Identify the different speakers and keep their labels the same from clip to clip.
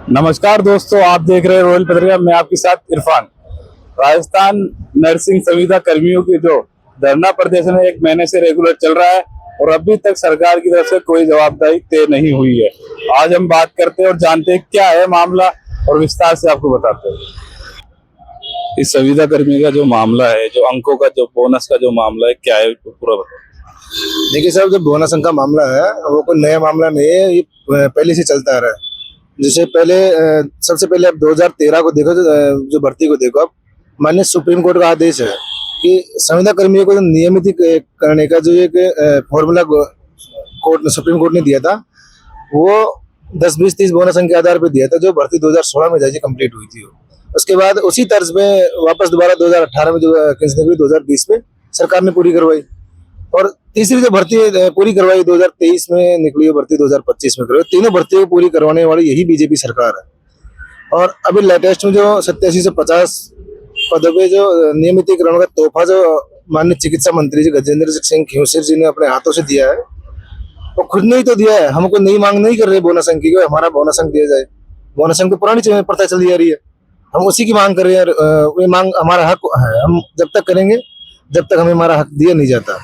Speaker 1: नमस्कार दोस्तों, आप देख रहे हैं रॉयल पत्रिका। मैं आपके साथ इरफान। राजस्थान नर्सिंग संविदा कर्मियों की जो धरना प्रदर्शन है 1 महीने से रेगुलर चल रहा है और अभी तक सरकार की तरफ से कोई जवाबदेही तय नहीं हुई है। आज हम बात करते हैं और जानते हैं क्या है मामला और विस्तार से आपको बताते हैं। इस संविदा कर्मी का जो मामला है, जो अंकों का, जो बोनस का जो मामला है, क्या है पूरा बताओ।
Speaker 2: देखिए साहब, जो बोनस अंक का मामला है वो कोई नया मामला नहीं है। ये पहले से चलता आ रहा है। जैसे पहले सबसे पहले आप 2013 को देखो, जो भर्ती को देखो आप, माननीय सुप्रीम कोर्ट का आदेश है कि संविदा कर्मियों को नियमित करने का जो एक फॉर्मूला सुप्रीम कोर्ट ने दिया था, वो 10, 20, 30 बोनस अंक के आधार पर दिया था, जो भर्ती 2016 में जाके कंप्लीट हुई थी। उसके बाद उसी तर्ज में वापस दोबारा 2018 में जो कैंसिल हुई, 2020 में सरकार ने पूरी करवाई। और तीसरी जो भर्ती पूरी करवाई 2023 में निकली, भर्ती 2025 में करवाई। तीनों भर्तियों को पूरी करवाने वाली यही बीजेपी सरकार है। और अभी लेटेस्ट में जो 87 से 50 पदों पे जो नियमितीकरण का तोहफा जो माननीय चिकित्सा मंत्री जी गजेंद्र सिंह खींवसर जी ने अपने हाथों से दिया है, वो खुद ने ही तो दिया है। हमको नई मांग नहीं कर रहे बोनस अंक की, हमारा बोनस अंक दिया जाए। बोनस अंक तो पुरानी प्रथा चली जा रही है, हम उसी की मांग कर रहे हैं। ये मांग हमारा हक है, हम जब तक करेंगे जब तक हमें हमारा हक दिया नहीं जाता।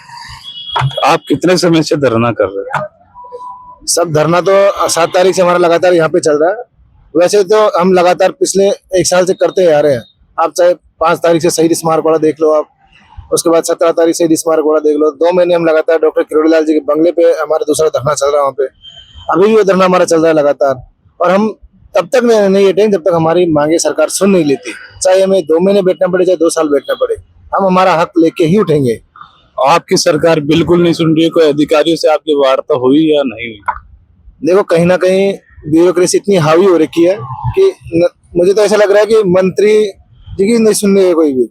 Speaker 1: आप कितने समय से धरना कर रहे हैं?
Speaker 2: सब धरना तो 7 तारीख से हमारा लगातार यहाँ पे चल रहा है। वैसे तो हम लगातार पिछले 1 साल से करते आ रहे हैं। आप चाहे 5 तारीख से शहीद स्मारक वाला देख लो, आप उसके बाद 17 तारीख से शहीद स्मारक वाला देख लो। 2 महीने हम लगातार डॉक्टर किरोड़ी लाल जी के बंगले पे हमारा दूसरा धरना चल रहा है। वहाँ पे अभी भी वो धरना हमारा चल रहा है लगातार। और हम तब तक नहीं हटेंगे जब तक हमारी मांगे सरकार सुन नहीं लेती। चाहे हमें 2 महीने बैठना पड़े, चाहे 2 साल बैठना पड़े, हम हमारा हक लेके ही उठेंगे।
Speaker 1: आपकी सरकार बिल्कुल नहीं सुन रही है। कोई अधिकारियों से आपकी वार्ता हुई या नहीं हुई?
Speaker 2: देखो, कहीं ना कहीं ब्यूरोक्रेसी इतनी हावी हो रखी है कि मुझे तो ऐसा लग रहा है कि मंत्री जी की नहीं सुन रही है कोई भी।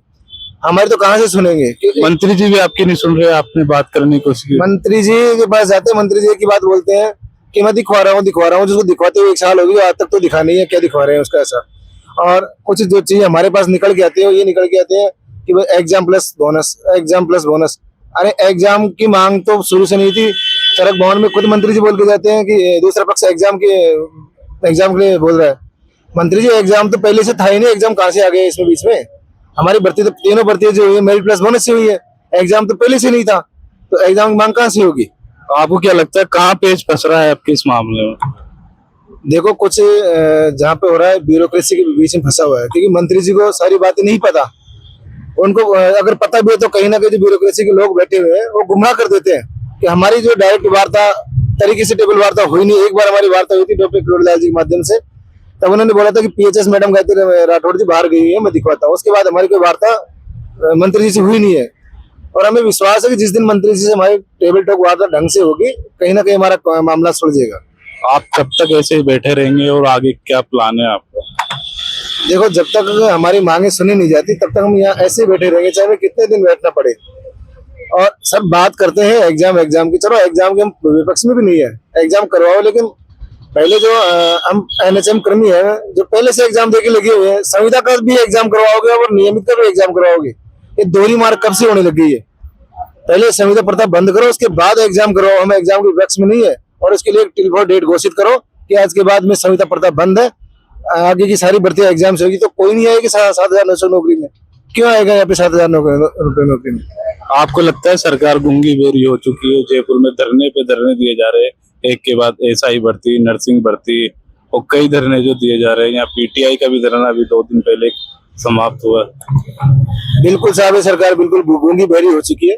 Speaker 2: हमारे तो कहाँ से सुनेंगे?
Speaker 1: मंत्री जी भी आपकी नहीं सुन रहे। आपने बात करने की कोशिश की?
Speaker 2: मंत्री जी के पास जाते हैं, मंत्री जी की बात बोलते हैं कि मैं दिखवा रहा हूँ। जिसको दिखवाते हुए 1 साल हो गया, आज तक तो दिखा नहीं है। क्या दिखवा रहे हैं उसका ऐसा? और कुछ जो चीज हमारे पास निकल के आती है, ये निकल के आते हैं कि भाई exam plus bonus, exam plus bonus. अरे एग्जाम की मांग तो शुरू से नहीं थी। चरक भवन में खुद मंत्री जी बोल के जाते हैं कि दूसरा पक्ष एग्जाम के लिए बोल रहा है। मंत्री जी, एग्जाम तो पहले से था ही नहीं, एग्जाम कहाँ से आ गए इसमें बीच में? हमारी भर्ती तो तीनों भर्ती जो हुई है मेरिट प्लस बोनस से हुई है। एग्जाम तो पहले से नहीं था, तो एग्जाम की मांग कहाँ से होगी?
Speaker 1: आपको क्या लगता है कहाँ पेच फंस रहा है आपके इस मामले में?
Speaker 2: देखो, कुछ जहाँ पे हो रहा है ब्यूरोक्रेसी के बीच में फंसा हुआ है, क्योंकि मंत्री जी को सारी बातें नहीं पता। उनको अगर पता भी है तो कहीं ना कहीं जो ब्यूरोक्रेसी के लोग बैठे हुए हैं वो गुमराह कर देते हैं कि हमारी जो डायरेक्ट वार्ता तरीके से टेबल वार्ता हुई नहीं। एक बार हमारी वार्ता हुई थी डॉक्टर किरोड़ी लाल जी के माध्यम से, तब उन्होंने बोला था कि PHS मैडम गायत्री राठौड़ जी बाहर गई है, मैं दिखवाता हूँ। उसके बाद हमारी कोई वार्ता मंत्री जी से हुई नहीं है। और हमें विश्वास है कि जिस दिन मंत्री जी से हमारी टेबल टॉक वार्ता ढंग से होगी, कहीं ना कहीं हमारा मामला सुलझेगा।
Speaker 1: आप कब तक ऐसे ही बैठे रहेंगे और आगे क्या प्लान है आपका?
Speaker 2: देखो, जब तक हमारी मांगे सुनी नहीं जाती तब तक हम यहाँ ऐसे बैठे रहेंगे, चाहे हमें कितने दिन बैठना पड़े। और सब बात करते हैं एग्जाम की। चलो, एग्जाम के हम विपक्ष में भी नहीं है, एग्जाम करवाओ। लेकिन पहले जो हम NHM कर्मी है जो पहले से एग्जाम देके लगे हुए हैं, संविदा का भी एग्जाम करवाओगे और नियमित का भी एग्जाम करवाओगे, ये दोहरी मार कब से होने लग गई है? पहले संविदा प्रथा बंद करो, उसके बाद एग्जाम करवाओ। हम एग्जाम के विपक्ष में नहीं है। और उसके लिए टिल फॉर डेट घोषित करो कि आज के बाद में संविदा प्रथा बंद है, आगे की सारी भर्ती एग्जाम से होगी। तो कोई नहीं आएगी 7,900 नौकरी में। क्यों आएगा यहाँ पे 7,000 रुपए नौकरी में?
Speaker 1: आपको लगता है सरकार गूंगी बेरी हो चुकी है? जयपुर में धरने पे धरने दिए जा रहे हैं, एक के बाद SI भर्ती, नर्सिंग भर्ती और कई धरने जो दिए जा रहे हैं। यहाँ PTI का भी धरना अभी 2 दिन पहले समाप्त हुआ।
Speaker 2: बिल्कुल साहब, सरकार बिल्कुल गूंगी बहरी हो चुकी है।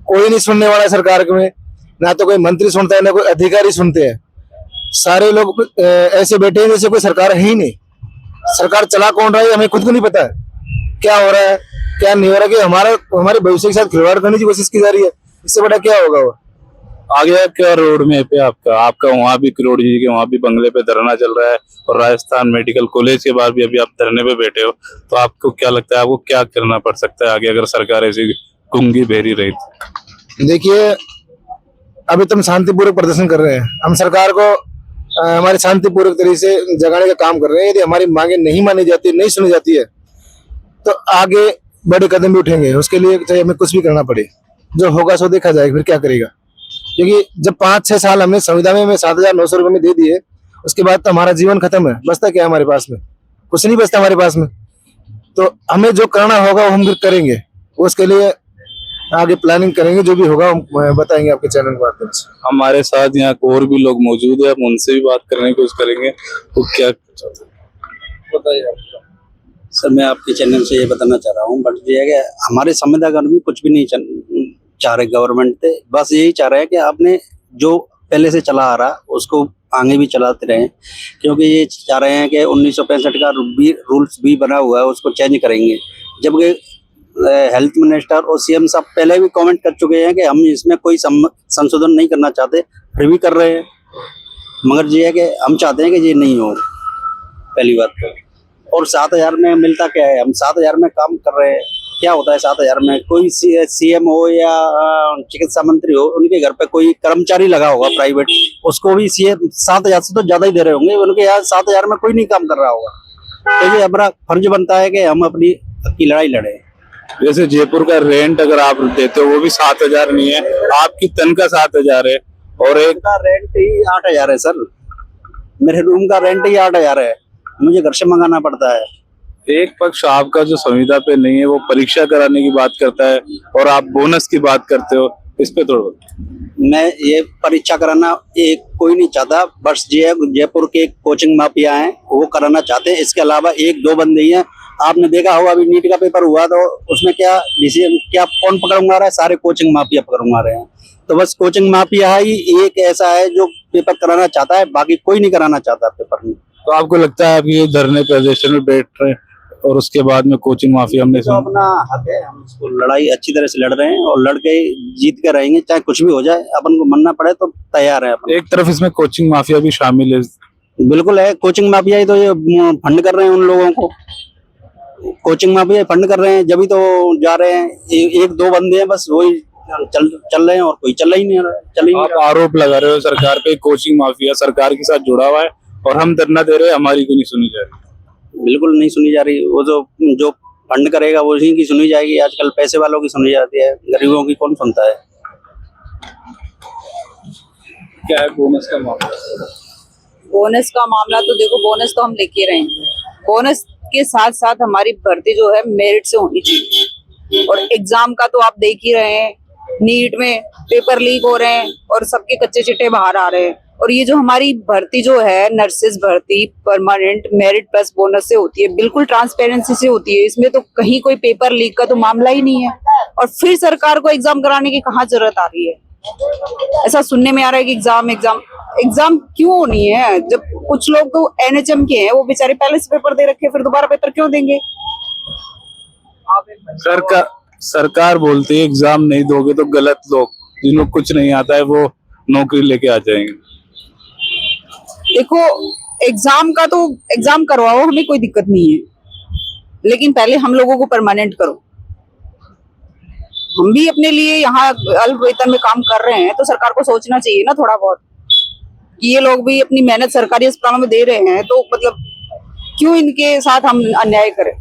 Speaker 2: कोई नहीं सुनने वाला सरकार में। ना तो कोई मंत्री सुनता है, ना कोई अधिकारी सुनते हैं। सारे लोग ऐसे बैठे हैं जैसे कोई सरकार है ही नहीं। सरकार चला कौन रहा है हमें खुद को नहीं पता है। क्या हो रहा है, क्या नहीं हो रहा, कि हमारे भविष्य के साथ खिलवाड़ करने की कोशिश की जा रही है। इससे बड़ा क्या होगा? वो
Speaker 1: आगे क्या रोड मैप है आपका वहाँ भी किरोड़ी जी के वहाँ भी बंगले पे धरना चल रहा है और राजस्थान मेडिकल कॉलेज के बाद भी अभी आप धरने पे बैठे हो। तो आपको क्या लगता है आपको क्या करना पड़ सकता है आगे अगर सरकार ऐसी गूंगी बहरी रही?
Speaker 2: देखिए, अभी तो हम शांतिपूर्वक प्रदर्शन कर रहे हैं। हम सरकार को हमारे शांतिपूर्वक तरीके से जगाने का काम कर रहे हैं। यदि हमारी मांगे नहीं मानी जाती, नहीं सुनी जाती है, तो आगे बड़े कदम भी उठेंगे। उसके लिए चाहे हमें कुछ भी करना पड़े, जो होगा सो देखा जाएगा, फिर क्या करेगा। क्योंकि जब 5-6 साल हमने संविदा में 7,900 रुपये में दे दिए, उसके बाद तो हमारा जीवन खत्म है। बचता क्या है हमारे पास में? कुछ नहीं बचता हमारे पास में। तो हमें जो करना होगा वो हम फिर करेंगे, उसके लिए आगे प्लानिंग करेंगे, जो भी होगा हम बताएंगे आपके चैनल के माध्यम से।
Speaker 1: हमारे साथ यहाँ और भी लोग मौजूद है, हम उनसे भी बात करने की कोशिश करेंगे। वो क्या बताइए
Speaker 3: सर, मैं आपके चैनल से ये बताना चाह रहा हूँ, बट ये है कि हमारे संविदाकर्मी कुछ भी नहीं चाह रहे गवर्नमेंट से। बस यही चाह रहे हैं कि आपने जो पहले से चला आ रहा उसको आगे भी चलाते रहें, क्योंकि ये चाह रहे हैं कि 1965 का रूल्स भी बना हुआ है उसको चेंज करेंगे। जबकि हेल्थ मिनिस्टर और सीएम साहब पहले भी कमेंट कर चुके हैं कि हम इसमें कोई संशोधन नहीं करना चाहते, फिर भी कर रहे हैं। मगर ये है कि हम चाहते हैं कि ये नहीं हो, पहली बात तो। और 7,000 में मिलता क्या है? हम 7,000 में काम कर रहे हैं, क्या होता है 7,000 में? कोई सीएम हो या चिकित्सा मंत्री हो, उनके घर पे कोई कर्मचारी लगा होगा प्राइवेट, उसको भी सीएम 7,000 से तो ज्यादा ही दे रहे होंगे। उनके यहाँ 7,000 में कोई नहीं काम कर रहा होगा। तो ये हमारा फर्ज बनता है कि हम अपनी की लड़ाई लड़े।
Speaker 1: जैसे जयपुर का रेंट अगर आप देते हो वो भी 7,000 नहीं है, आपकी तनख्वाह 7,000 है, और एक
Speaker 3: का रेंट ही 8,000 है सर। मेरे रूम का रेंट ही 8,000 है, मुझे घर से मंगाना पड़ता है।
Speaker 1: एक पक्ष आपका जो संविदा पे नहीं है वो परीक्षा कराने की बात करता है, और आप बोनस की बात करते हो, इस पे थोड़ा।
Speaker 3: मैं ये परीक्षा कराना एक कोई नहीं चाहता, बस ये जयपुर के कोचिंग माफिया हैं वो कराना चाहते हैं। इसके अलावा एक दो बंदे ही हैं। आपने देखा होगा अभी नीट का पेपर हुआ तो उसमें क्या डिसीजन, क्या कौन पकड़ूंगा रहा है? सारे कोचिंग माफिया पकड़ूंगा रहे हैं। तो बस कोचिंग माफिया ही एक ऐसा है जो पेपर कराना चाहता है, बाकी कोई नहीं कराना चाहता पेपर में।
Speaker 1: तो आपको लगता है आप ये धरने प्रदर्शन में बैठ रहे हैं और उसके बाद में कोचिंग माफिया हमने
Speaker 3: तो अपना हक है, हम इसको लड़ाई अच्छी तरह से लड़ रहे हैं और लड़ के जीत के रहेंगे, चाहे कुछ भी हो जाए। अपन को मरना पड़े तो तैयार है अपन।
Speaker 1: एक तरफ इसमें कोचिंग माफिया भी शामिल है।
Speaker 3: बिल्कुल है, कोचिंग माफिया ही तो ये फंड कर रहे हैं उन लोगों को। कोचिंग माफिया फंड कर रहे हैं, जब भी तो जा रहे हैं। एक दो बंदे हैं बस, वही चल रहे हैं और कोई चल ही नहीं रहा।
Speaker 1: आप आरोप लगा रहे हो सरकार पे, कोचिंग माफिया सरकार के साथ जुड़ा हुआ है और हम धरना दे रहे हैं, हमारी को नहीं सुनी जा रही।
Speaker 3: बिल्कुल नहीं सुनी जा रही। वो जो फंड करेगा वो उसी की सुनी जाएगी। आजकल पैसे वालों की सुनी जाती है, गरीबों की कौन सुनता है?
Speaker 1: क्या है बोनस का मामला?
Speaker 4: बोनस का मामला तो देखो, बोनस तो हम लेके रहे हैं। बोनस के साथ साथ हमारी भर्ती जो है मेरिट से होनी चाहिए। और एग्जाम का तो आप देख ही रहे हैं, नीट में पेपर लीक हो रहे हैं और सबके कच्चे चिट्टे बाहर आ रहे हैं। और ये जो हमारी भर्ती जो है नर्सेज भर्ती परमानेंट मेरिट प्लस बोनस से होती है, बिल्कुल ट्रांसपेरेंसी से होती है। इसमें तो कहीं कोई पेपर लीक का तो मामला ही नहीं है। और फिर सरकार को एग्जाम कराने की कहाँ जरूरत आ रही है? ऐसा सुनने में आ रहा है कि एग्जाम क्यों नहीं है? जब कुछ लोग तो एनएचएम के हैं, वो बेचारे पहले से पेपर दे रखे, फिर दोबारा पेपर क्यों देंगे?
Speaker 1: सरकार बोलती है एग्जाम नहीं दोगे तो गलत लोग, जिनको कुछ नहीं आता है वो नौकरी लेके आ जाएंगे।
Speaker 4: देखो, एग्जाम करवाओ, हमें कोई दिक्कत नहीं है, लेकिन पहले हम लोगों को परमानेंट करो। हम भी अपने लिए यहाँ अल्प वेतन में काम कर रहे हैं, तो सरकार को सोचना चाहिए ना थोड़ा बहुत कि ये लोग भी अपनी मेहनत सरकारी अस्पतालों में दे रहे हैं, तो मतलब क्यों इनके साथ हम अन्याय करें?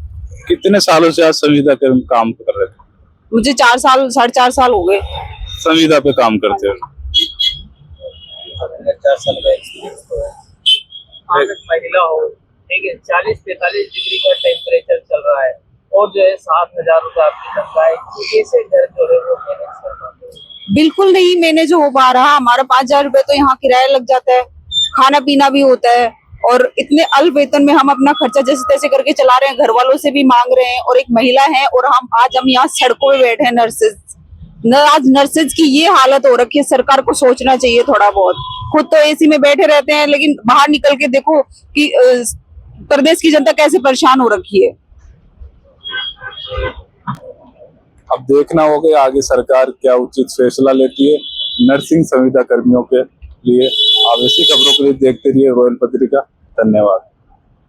Speaker 1: कितने सालों से आप संविदा कर्मी काम कर रहे थे?
Speaker 4: मुझे 4 साल 4.5 साल हो गए
Speaker 1: संविदा पे काम करते हो।
Speaker 3: 4 साल का एक्सपीरियंस तो है।
Speaker 5: महिला हो, ठीक है, 40-45 डिग्री का टेम्परेचर चल रहा है और जो है 7,000 रुपए आपकी तनख्वाह है, कैसे घर जो है वो मैनेज कर पाते हैं?
Speaker 4: बिल्कुल नहीं मैनेज हो पा रहा। हमारा 5,000 रुपए तो यहाँ किराया लग जाता है, खाना पीना भी होता है, और इतने अल्प वेतन में हम अपना खर्चा जैसे तैसे करके चला रहे हैं, घर वालों से भी मांग रहे हैं। और एक महिला है और हम यहाँ सड़कों पे बैठे हैं। आज नर्सेज की ये हालत हो रखी है, सरकार को सोचना चाहिए थोड़ा बहुत। खुद तो एसी में बैठे रहते हैं, लेकिन बाहर निकल के देखो कि प्रदेश की जनता कैसे परेशान हो रखी है।
Speaker 1: अब देखना होगा आगे सरकार क्या उचित फैसला लेती है नर्सिंग संविदा कर्मियों के लिए। आप ऐसी खबरों के लिए देखते रहिए रॉयल पत्रिका। धन्यवाद।